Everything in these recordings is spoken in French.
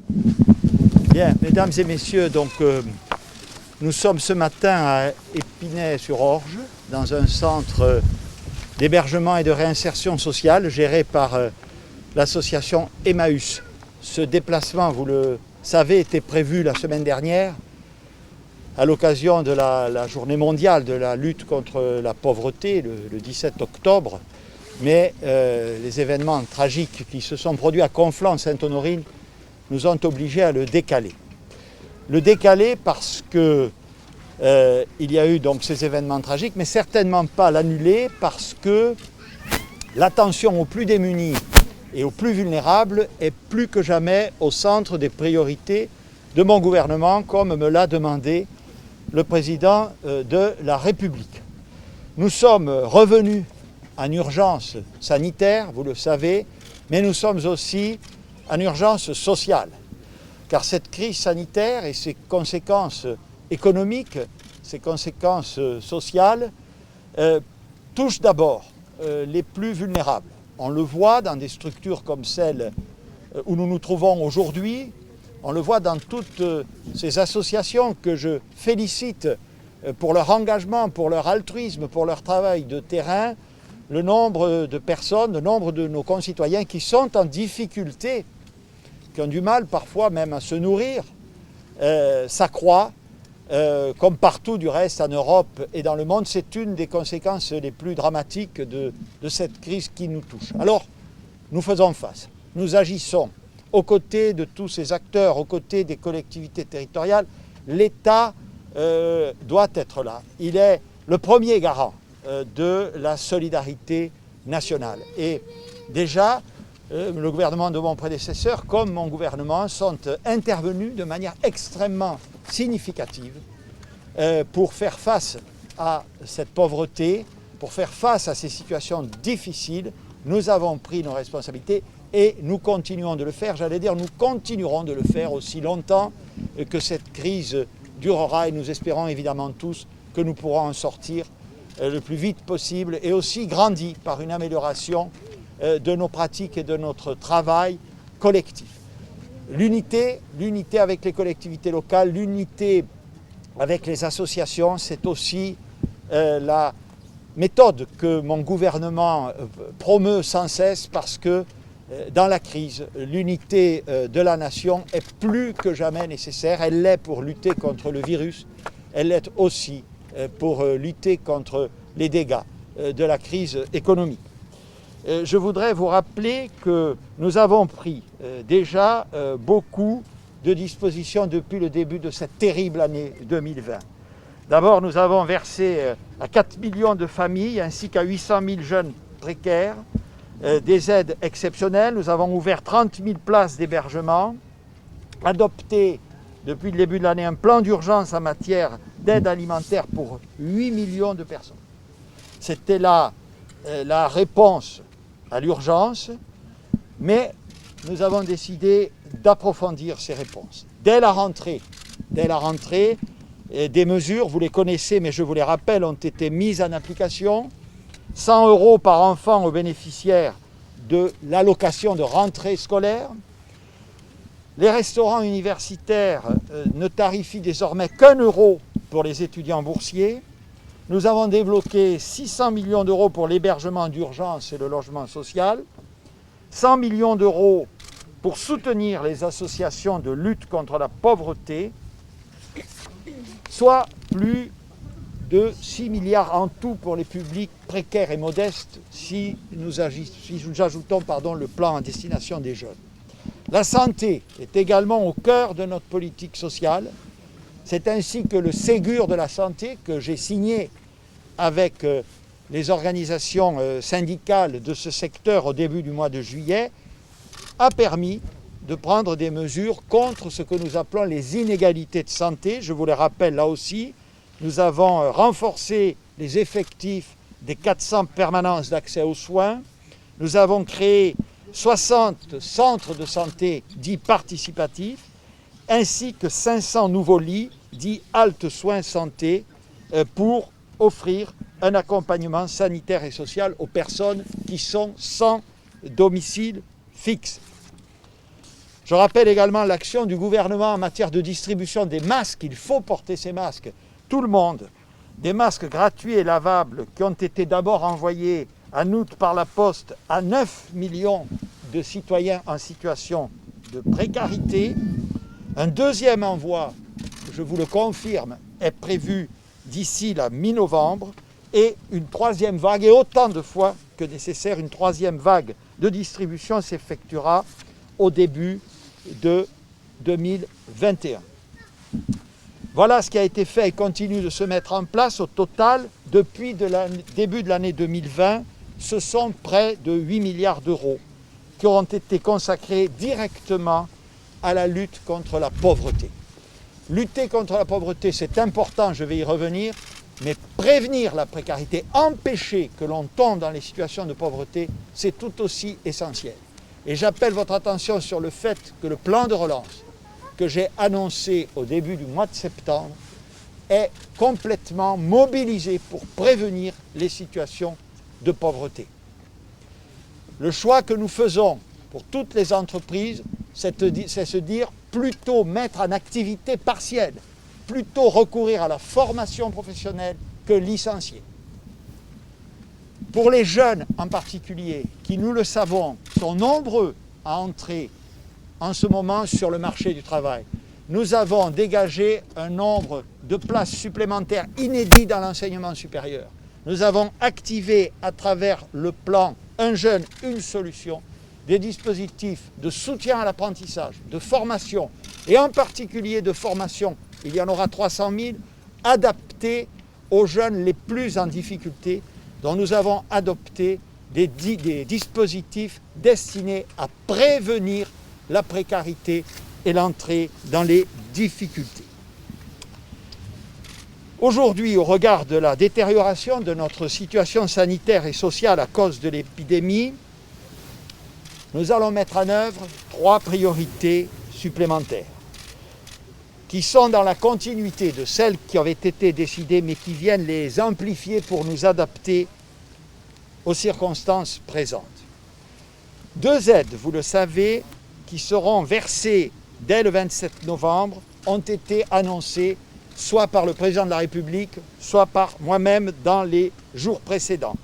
Bien, mesdames et messieurs, nous sommes ce matin à Épinay-sur-Orge, dans un centre d'hébergement et de réinsertion sociale géré par l'association Emmaüs. Ce déplacement, vous le savez, était prévu la semaine dernière à l'occasion de la journée mondiale de la lutte contre la pauvreté, le 17 octobre. Mais les événements tragiques qui se sont produits à Conflans-Sainte-Honorine nous ont obligés à le décaler. Le décaler parce que il y a eu donc ces événements tragiques, mais certainement pas l'annuler parce que l'attention aux plus démunis et aux plus vulnérables est plus que jamais au centre des priorités de mon gouvernement, comme me l'a demandé le président de la République. Nous sommes revenus en urgence sanitaire, vous le savez, mais nous sommes aussi en urgence sociale, car cette crise sanitaire et ses conséquences économiques, ses conséquences sociales, touchent d'abord les plus vulnérables. On le voit dans des structures comme celle où nous nous trouvons aujourd'hui, on le voit dans toutes ces associations que je félicite pour leur engagement, pour leur altruisme, pour leur travail de terrain. Le nombre de personnes, le nombre de nos concitoyens qui sont en difficulté, qui ont du mal parfois même à se nourrir, s'accroît, comme partout du reste en Europe et dans le monde. C'est une des conséquences les plus dramatiques de cette crise qui nous touche. Alors, nous faisons face, nous agissons aux côtés de tous ces acteurs, aux côtés des collectivités territoriales. L'État doit être là. Il est le premier garant de la solidarité nationale. Et déjà, le gouvernement de mon prédécesseur, comme mon gouvernement, sont intervenus de manière extrêmement significative pour faire face à cette pauvreté, pour faire face à ces situations difficiles. Nous avons pris nos responsabilités et nous continuons de le faire. J'allais dire, nous continuerons de le faire aussi longtemps que cette crise durera, et nous espérons évidemment tous que nous pourrons en sortir le plus vite possible et aussi grandi par une amélioration de nos pratiques et de notre travail collectif. L'unité avec les collectivités locales, l'unité avec les associations, c'est aussi la méthode que mon gouvernement promeut sans cesse, parce que dans la crise, l'unité de la nation est plus que jamais nécessaire. Elle l'est pour lutter contre le virus, elle l'est aussi pour lutter contre les dégâts de la crise économique. Je voudrais vous rappeler que nous avons pris déjà beaucoup de dispositions depuis le début de cette terrible année 2020. D'abord, nous avons versé à 4 millions de familles ainsi qu'à 800 000 jeunes précaires des aides exceptionnelles. Nous avons ouvert 30 000 places d'hébergement, adopté depuis le début de l'année un plan d'urgence en matière d'aide alimentaire pour 8 millions de personnes. C'était là la réponse à l'urgence, mais nous avons décidé d'approfondir ces réponses. Dès la rentrée, des mesures, vous les connaissez, mais je vous les rappelle, ont été mises en application. 100 € par enfant aux bénéficiaires de l'allocation de rentrée scolaire. Les restaurants universitaires ne tarifient désormais qu'1 euro pour les étudiants boursiers. Nous avons débloqué 600 millions d'euros pour l'hébergement d'urgence et le logement social, 100 millions d'euros pour soutenir les associations de lutte contre la pauvreté, soit plus de 6 milliards en tout pour les publics précaires et modestes si nous ajoutons le plan à destination des jeunes. La santé est également au cœur de notre politique sociale. C'est ainsi que le Ségur de la santé, que j'ai signé avec les organisations syndicales de ce secteur au début du mois de juillet, a permis de prendre des mesures contre ce que nous appelons les inégalités de santé. Je vous le rappelle là aussi, nous avons renforcé les effectifs des 400 permanences d'accès aux soins. Nous avons créé 60 centres de santé dits participatifs, ainsi que 500 nouveaux lits dits halte soins santé pour offrir un accompagnement sanitaire et social aux personnes qui sont sans domicile fixe. Je rappelle également l'action du gouvernement en matière de distribution des masques. Il faut porter ces masques, tout le monde. Des masques gratuits et lavables qui ont été d'abord envoyés en août par la Poste à 9 millions de citoyens en situation de précarité. Un deuxième envoi, je vous le confirme, est prévu d'ici la mi-novembre, et une troisième vague, et autant de fois que nécessaire, une troisième vague de distribution s'effectuera au début de 2021. Voilà ce qui a été fait et continue de se mettre en place. Au total, depuis le début de l'année 2020, ce sont près de 8 milliards d'euros qui auront été consacrés directement à la lutte contre la pauvreté. Lutter contre la pauvreté, c'est important, je vais y revenir, mais prévenir la précarité, empêcher que l'on tombe dans les situations de pauvreté, c'est tout aussi essentiel. Et j'appelle votre attention sur le fait que le plan de relance que j'ai annoncé au début du mois de septembre est complètement mobilisé pour prévenir les situations de pauvreté. Le choix que nous faisons pour toutes les entreprises, c'est se dire plutôt mettre en activité partielle, plutôt recourir à la formation professionnelle que licencier. Pour les jeunes en particulier, qui nous le savons, sont nombreux à entrer en ce moment sur le marché du travail, nous avons dégagé un nombre de places supplémentaires inédits dans l'enseignement supérieur. Nous avons activé à travers le plan Un jeune, une solution, des dispositifs de soutien à l'apprentissage, de formation, et en particulier de formation, il y en aura 300 000, adaptés aux jeunes les plus en difficulté, dont nous avons adopté des dispositifs destinés à prévenir la précarité et l'entrée dans les difficultés. Aujourd'hui, au regard de la détérioration de notre situation sanitaire et sociale à cause de l'épidémie, nous allons mettre en œuvre 3 priorités supplémentaires qui sont dans la continuité de celles qui avaient été décidées, mais qui viennent les amplifier pour nous adapter aux circonstances présentes. 2 aides, vous le savez, qui seront versées dès le 27 novembre, ont été annoncées soit par le président de la République, soit par moi-même dans les jours précédents.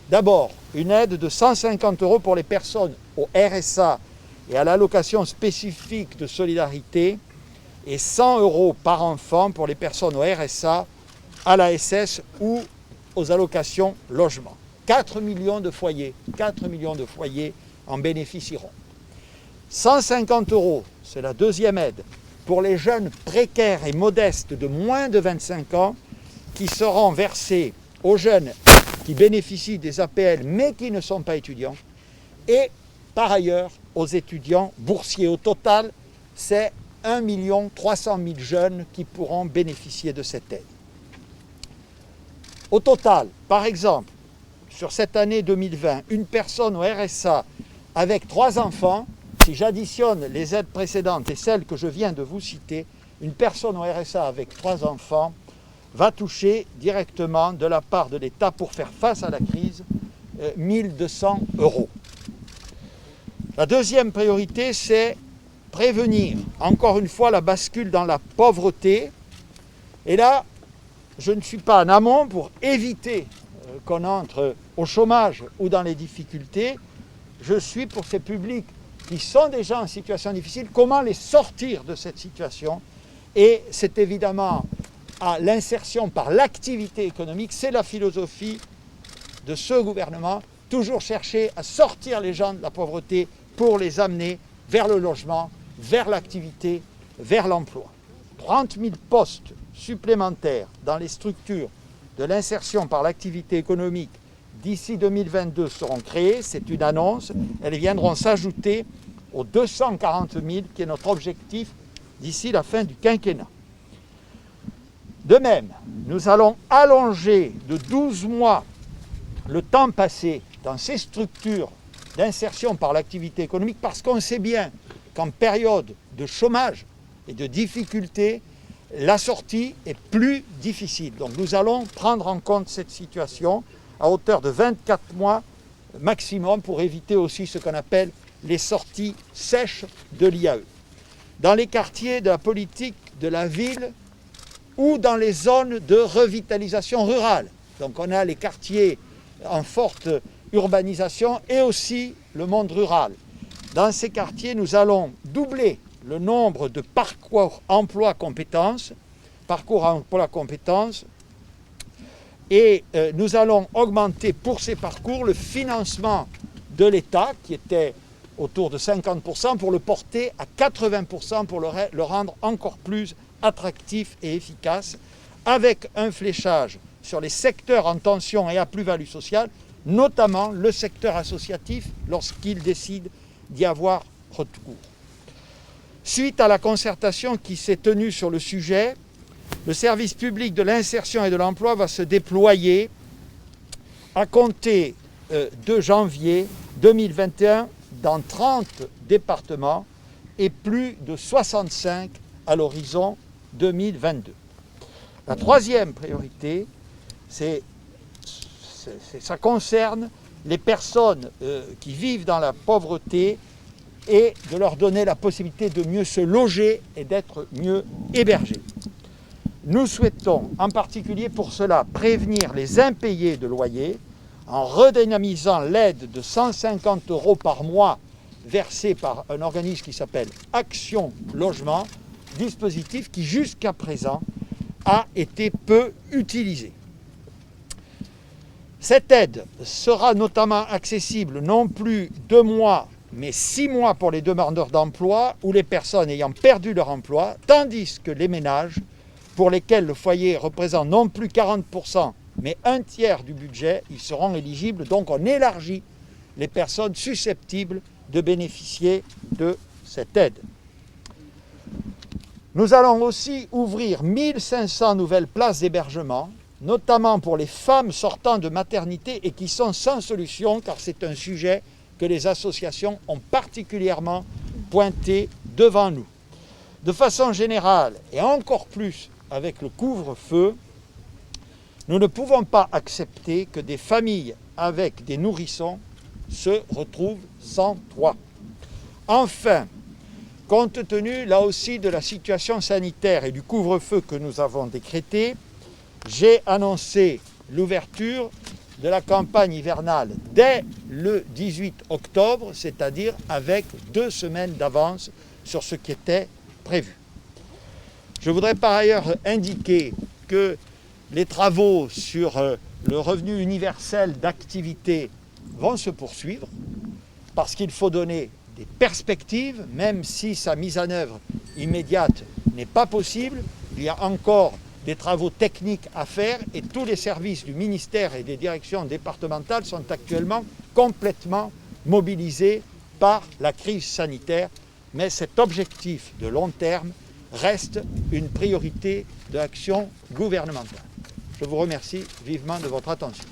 D'abord, une aide de 150 € pour les personnes au RSA et à l'allocation spécifique de solidarité, et 100 € par enfant pour les personnes au RSA, à l'ASS ou aux allocations logement. 4 millions de foyers en bénéficieront. 150 €, c'est la deuxième aide, pour les jeunes précaires et modestes de moins de 25 ans qui seront versés aux jeunes qui bénéficient des APL mais qui ne sont pas étudiants, et par ailleurs aux étudiants boursiers. Au total, c'est 1 300 000 jeunes qui pourront bénéficier de cette aide. Au total, par exemple, sur cette année 2020, une personne au RSA avec 3 enfants, si j'additionne les aides précédentes et celles que je viens de vous citer, une personne au RSA avec 3 enfants va toucher directement de la part de l'État pour faire face à la crise 1 200 €. La deuxième priorité, c'est prévenir, encore une fois, la bascule dans la pauvreté. Et là, je ne suis pas en amont pour éviter qu'on entre au chômage ou dans les difficultés. Je suis pour ces publics qui sont déjà en situation difficile, comment les sortir de cette situation. Et c'est évidemment à l'insertion par l'activité économique, c'est la philosophie de ce gouvernement, toujours chercher à sortir les gens de la pauvreté pour les amener vers le logement, vers l'activité, vers l'emploi. 30 000 postes supplémentaires dans les structures de l'insertion par l'activité économique d'ici 2022 seront créés, c'est une annonce. Elles viendront s'ajouter aux 240 000 qui est notre objectif d'ici la fin du quinquennat. De même, nous allons allonger de 12 mois le temps passé dans ces structures d'insertion par l'activité économique, parce qu'on sait bien qu'en période de chômage et de difficulté, la sortie est plus difficile. Donc nous allons prendre en compte cette situation à hauteur de 24 mois maximum pour éviter aussi ce qu'on appelle les sorties sèches de l'IAE. Dans les quartiers de la politique de la ville ou dans les zones de revitalisation rurale. Donc on a les quartiers en forte urbanisation et aussi le monde rural. Dans ces quartiers, nous allons doubler le nombre de parcours emploi-compétences, et nous allons augmenter pour ces parcours le financement de l'État, qui était autour de 50%, pour le porter à 80% pour le rendre encore plus attractif et efficace, avec un fléchage sur les secteurs en tension et à plus-value sociale, notamment le secteur associatif lorsqu'il décide d'y avoir recours. Suite à la concertation qui s'est tenue sur le sujet, le service public de l'insertion et de l'emploi va se déployer à compter de janvier 2021 dans 30 départements et plus de 65 à l'horizon 2022. La troisième priorité, ça concerne les personnes qui vivent dans la pauvreté et de leur donner la possibilité de mieux se loger et d'être mieux hébergés. Nous souhaitons en particulier pour cela prévenir les impayés de loyer en redynamisant l'aide de 150 € par mois versée par un organisme qui s'appelle Action Logement, dispositif qui jusqu'à présent a été peu utilisé. Cette aide sera notamment accessible non plus 2 mois, mais 6 mois pour les demandeurs d'emploi ou les personnes ayant perdu leur emploi, tandis que les ménages pour lesquels le foyer représente non plus 40%, mais 1/3 du budget, ils seront éligibles. Donc on élargit les personnes susceptibles de bénéficier de cette aide. Nous allons aussi ouvrir 1500 nouvelles places d'hébergement, notamment pour les femmes sortant de maternité et qui sont sans solution, car c'est un sujet que les associations ont particulièrement pointé devant nous. De façon générale, et encore plus avec le couvre-feu, nous ne pouvons pas accepter que des familles avec des nourrissons se retrouvent sans toit. Enfin, compte tenu là aussi de la situation sanitaire et du couvre-feu que nous avons décrété, j'ai annoncé l'ouverture de la campagne hivernale dès le 18 octobre, c'est-à-dire avec 2 semaines d'avance sur ce qui était prévu. Je voudrais par ailleurs indiquer que les travaux sur le revenu universel d'activité vont se poursuivre parce qu'il faut donner des perspectives, même si sa mise en œuvre immédiate n'est pas possible. Il y a encore des travaux techniques à faire et tous les services du ministère et des directions départementales sont actuellement complètement mobilisés par la crise sanitaire. Mais cet objectif de long terme reste une priorité de l'action gouvernementale. Je vous remercie vivement de votre attention.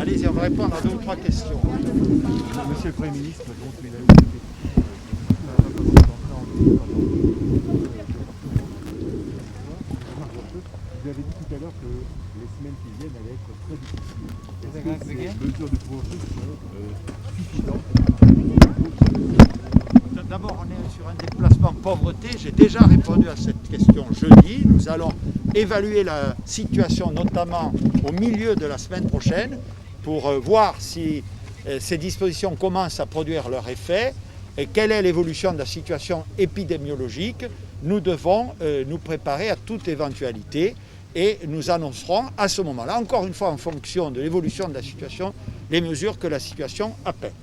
Allez-y, on va répondre à 2 ou 3 questions. Monsieur le Premier ministre, donc, vous avez dit tout à l'heure que les semaines qui viennent allaient être très difficiles. Est-ce que ces mesures de couvre-feu sont suffisantes? D'abord, on est sur un déplacement pauvreté. J'ai déjà répondu à cette question jeudi. Nous allons évaluer la situation, notamment au milieu de la semaine prochaine, pour voir si ces dispositions commencent à produire leur effet et quelle est l'évolution de la situation épidémiologique. Nous devons nous préparer à toute éventualité et nous annoncerons à ce moment-là, encore une fois en fonction de l'évolution de la situation, les mesures que la situation appelle.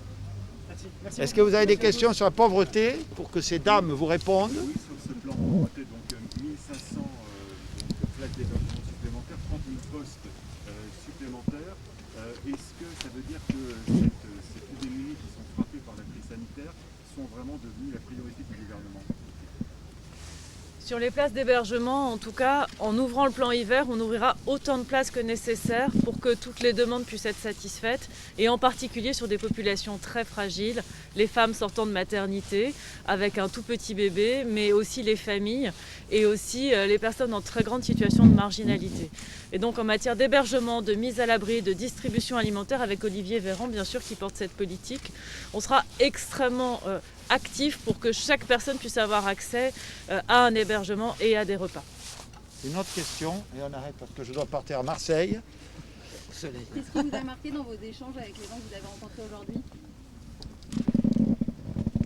Merci. Est-ce que vous avez des questions sur la pauvreté pour que ces dames vous répondent? Oui, sur ce plan pauvreté, donc 1500 places d'hébergement supplémentaires, 30 000 postes supplémentaires. Est-ce que ça veut dire que ces plus démunis qui sont frappés par la crise sanitaire sont vraiment devenus la priorité du gouvernement? Sur les places d'hébergement, en tout cas, en ouvrant le plan hiver, on ouvrira autant de places que nécessaire pour que toutes les demandes puissent être satisfaites, et en particulier sur des populations très fragiles, les femmes sortant de maternité avec un tout petit bébé, mais aussi les familles et aussi les personnes en très grande situation de marginalité. Et donc en matière d'hébergement, de mise à l'abri, de distribution alimentaire, avec Olivier Véran bien sûr qui porte cette politique, on sera extrêmement actif pour que chaque personne puisse avoir accès à un hébergement et à des repas. Une autre question, et on arrête parce que je dois partir à Marseille. Qu'est-ce qui vous a marqué dans vos échanges avec les gens que vous avez rencontrés aujourd'hui?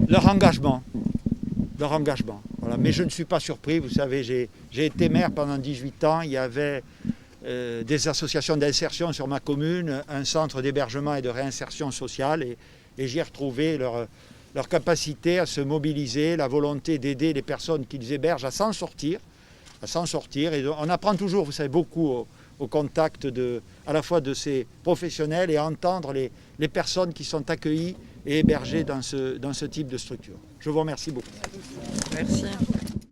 Leur engagement. Voilà. Mais je ne suis pas surpris, vous savez, j'ai été maire pendant 18 ans, il y avait des associations d'insertion sur ma commune, un centre d'hébergement et de réinsertion sociale, et j'y ai retrouvé leur capacité à se mobiliser, la volonté d'aider les personnes qu'ils hébergent à s'en sortir. Et on apprend toujours, vous savez, beaucoup au contact à la fois de ces professionnels et à entendre les personnes qui sont accueillies et hébergées dans ce type de structure. Je vous remercie beaucoup. Merci.